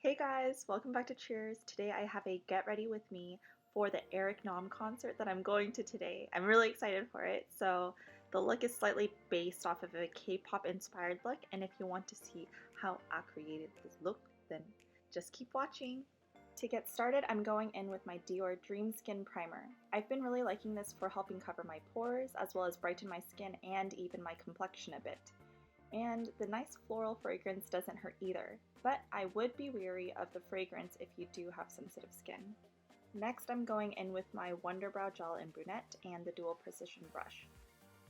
Hey guys, welcome back to Cheers. Today I have a get ready with me for the Eric Nam concert that I'm going to today. I'm really excited for it. So the look is slightly based off of a K-pop inspired look, and if you want to see how I created this look, then just keep watching. To get started, I'm going in with my Dior Dream Skin Primer. I've been really liking this for helping cover my pores as well as brighten my skin and even my complexion a bit. And the nice floral fragrance doesn't hurt either, but I would be wary of the fragrance if you do have sensitive skin. Next, I'm going in with my Wunderbrow Gel in Brunette and the Dual Precision Brush.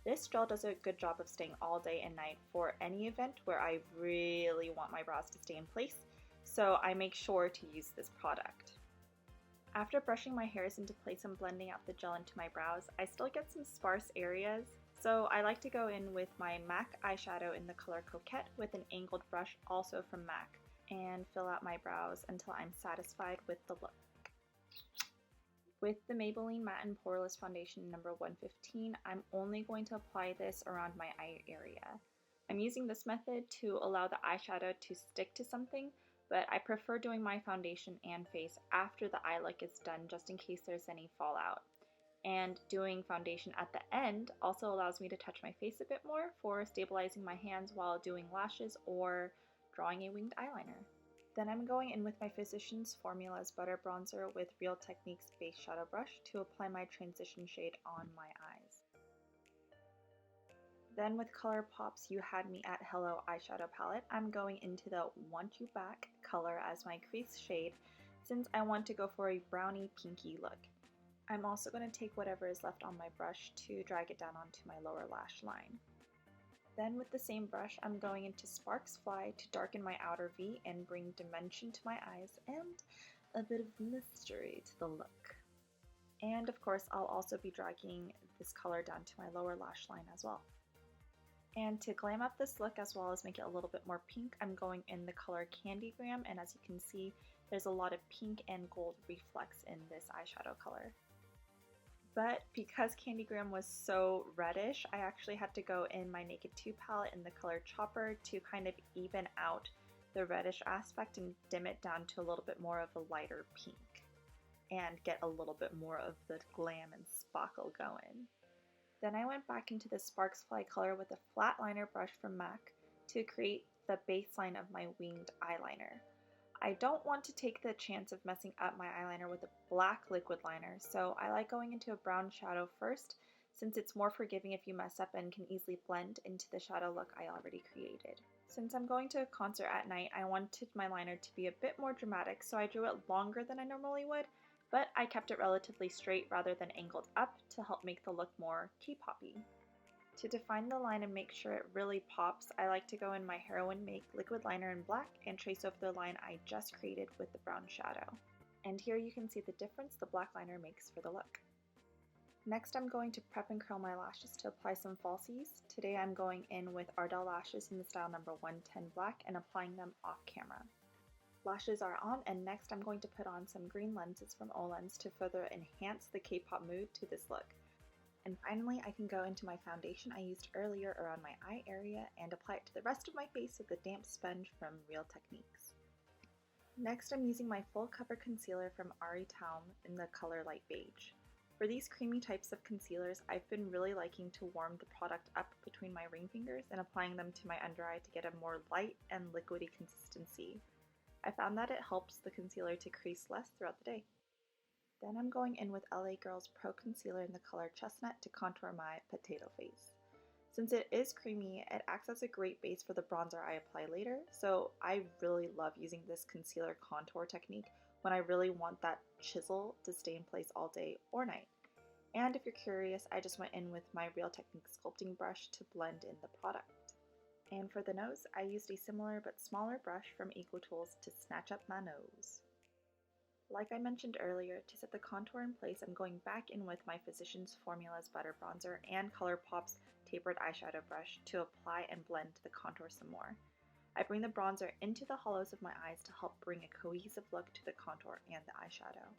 This gel does a good job of staying all day and night for any event where I really want my brows to stay in place, so I make sure to use this product. After brushing my hairs into place and blending out the gel into my brows, I still get some sparse areas, so I like to go in with my MAC eyeshadow in the color Coquette with an angled brush also from MAC and fill out my brows until I'm satisfied with the look. With the Maybelline Matte and Poreless Foundation number 115, I'm only going to apply this around my eye area. I'm using this method to allow the eyeshadow to stick to something, but I prefer doing my foundation and face after the eye look is done just in case there's any fallout. And doing foundation at the end also allows me to touch my face a bit more for stabilizing my hands while doing lashes or drawing a winged eyeliner. Then I'm going in with my Physicians Formula's Butter Bronzer with Real Techniques Base Shadow Brush to apply my transition shade on my eyes. Then with ColourPop's You Had Me at Hello eyeshadow palette, I'm going into the Want You Back color as my crease shade since I want to go for a brownie pinky look. I'm also going to take whatever is left on my brush to drag it down onto my lower lash line. Then with the same brush, I'm going into Sparks Fly to darken my outer V and bring dimension to my eyes and a bit of mystery to the look. And of course, I'll also be dragging this color down to my lower lash line as well. And to glam up this look as well as make it a little bit more pink, I'm going in the color Candygram, and as you can see, there's a lot of pink and gold reflex in this eyeshadow color. But because Candygram was so reddish, I actually had to go in my Naked 2 palette in the color Chopper to kind of even out the reddish aspect and dim it down to a little bit more of a lighter pink and get a little bit more of the glam and sparkle going. Then I went back into the Sparks Fly color with a flat liner brush from MAC to create the baseline of my winged eyeliner. I don't want to take the chance of messing up my eyeliner with a black liquid liner, so I like going into a brown shadow first since it's more forgiving if you mess up and can easily blend into the shadow look I already created. Since I'm going to a concert at night, I wanted my liner to be a bit more dramatic, so I drew it longer than I normally would, but I kept it relatively straight rather than angled up to help make the look more K-poppy. To define the line and make sure it really pops, I like to go in my Heroine Make liquid liner in black and trace over the line I just created with the brown shadow. And here you can see the difference the black liner makes for the look. Next, I'm going to prep and curl my lashes to apply some falsies. Today I'm going in with Ardelle Lashes in the style number 110 black and applying them off camera. Lashes are on, and next I'm going to put on some green lenses from Olens to further enhance the K-pop mood to this look. And finally, I can go into my foundation I used earlier around my eye area and apply it to the rest of my face with a damp sponge from Real Techniques. Next, I'm using my full cover concealer from Ardelle in the color Light Beige. For these creamy types of concealers, I've been really liking to warm the product up between my ring fingers and applying them to my under eye to get a more light and liquidy consistency. I found that it helps the concealer to crease less throughout the day. Then I'm going in with LA Girl's Pro Concealer in the color Chestnut to contour my potato face. Since it is creamy, it acts as a great base for the bronzer I apply later, so I really love using this concealer contour technique when I really want that chisel to stay in place all day or night. And if you're curious, I just went in with my Real Techniques sculpting brush to blend in the product. And for the nose, I used a similar but smaller brush from EcoTools to snatch up my nose. Like I mentioned earlier, to set the contour in place, I'm going back in with my Physicians Formula's Butter Bronzer and ColourPop's Tapered Eyeshadow Brush to apply and blend the contour some more. I bring the bronzer into the hollows of my eyes to help bring a cohesive look to the contour and the eyeshadow.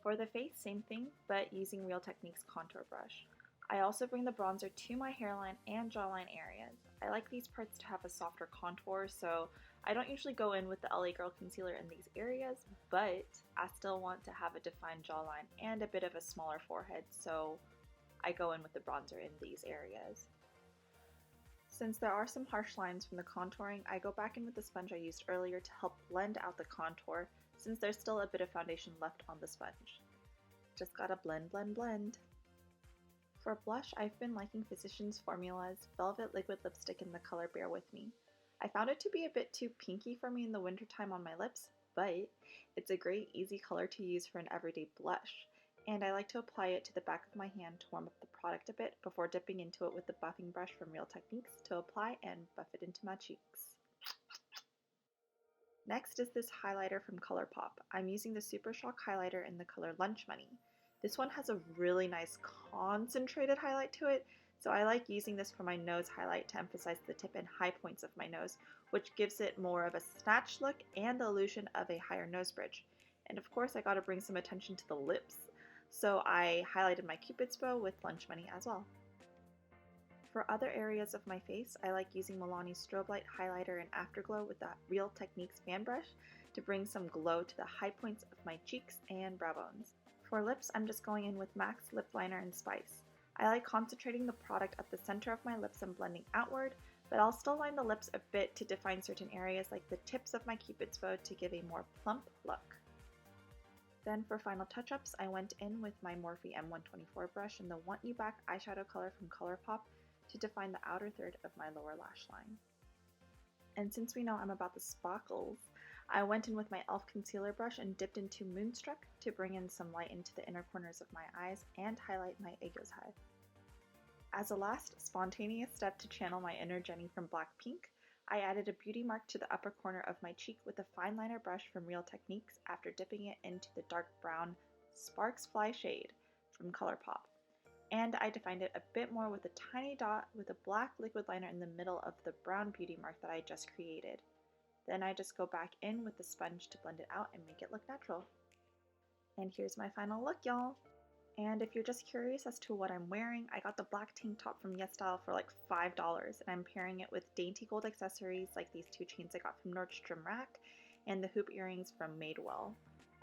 For the face, same thing, but using Real Techniques contour brush. I also bring the bronzer to my hairline and jawline areas. I like these parts to have a softer contour, so I don't usually go in with the LA Girl concealer in these areas, but I still want to have a defined jawline and a bit of a smaller forehead, so I go in with the bronzer in these areas. Since there are some harsh lines from the contouring, I go back in with the sponge I used earlier to help blend out the contour, since there's still a bit of foundation left on the sponge. Just gotta blend, blend, blend. For blush, I've been liking Physicians Formula's Velvet Liquid Lipstick in the color Bear With Me. I found it to be a bit too pinky for me in the wintertime on my lips, but it's a great easy color to use for an everyday blush, and I like to apply it to the back of my hand to warm up the product a bit before dipping into it with the buffing brush from Real Techniques to apply and buff it into my cheeks. Next is this highlighter from ColourPop. I'm using the Super Shock highlighter in the color Lunch Money. This one has a really nice concentrated highlight to it, so I like using this for my nose highlight to emphasize the tip and high points of my nose, which gives it more of a snatched look and the illusion of a higher nose bridge. And of course I gotta bring some attention to the lips, so I highlighted my Cupid's bow with Lunch Money as well. For other areas of my face, I like using Milani's Strobelight highlighter and Afterglow with the Real Techniques fan brush to bring some glow to the high points of my cheeks and brow bones. For lips, I'm just going in with MAC's Lip Liner and Spice. I like concentrating the product at the center of my lips and blending outward, but I'll still line the lips a bit to define certain areas like the tips of my Cupid's bow to give a more plump look. Then for final touch-ups, I went in with my Morphe M124 brush in the Want You Back eyeshadow color from ColourPop to define the outer third of my lower lash line. And since we know I'm about the sparkles, I went in with my e.l.f. concealer brush and dipped into Moonstruck to bring in some light into the inner corners of my eyes and highlight my Aegos High. As a last spontaneous step to channel my inner Jenny from Blackpink, I added a beauty mark to the upper corner of my cheek with a fine liner brush from Real Techniques after dipping it into the dark brown Sparks Fly shade from ColourPop. And I defined it a bit more with a tiny dot with a black liquid liner in the middle of the brown beauty mark that I just created. Then I just go back in with the sponge to blend it out and make it look natural. And here's my final look, y'all! And if you're just curious as to what I'm wearing, I got the black tank top from YesStyle for like $5, and I'm pairing it with dainty gold accessories like these two chains I got from Nordstrom Rack and the hoop earrings from Madewell.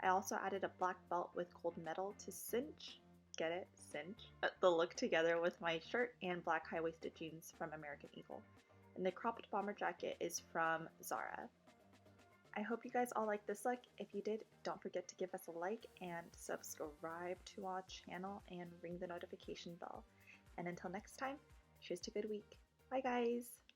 I also added a black belt with gold metal to cinch, get it, cinch, the look together with my shirt and black high-waisted jeans from American Eagle. And the cropped bomber jacket is from Zara. I hope you guys all like this look. If you did, don't forget to give us a like and subscribe to our channel and ring the notification bell. And until next time, cheers to good week. Bye guys!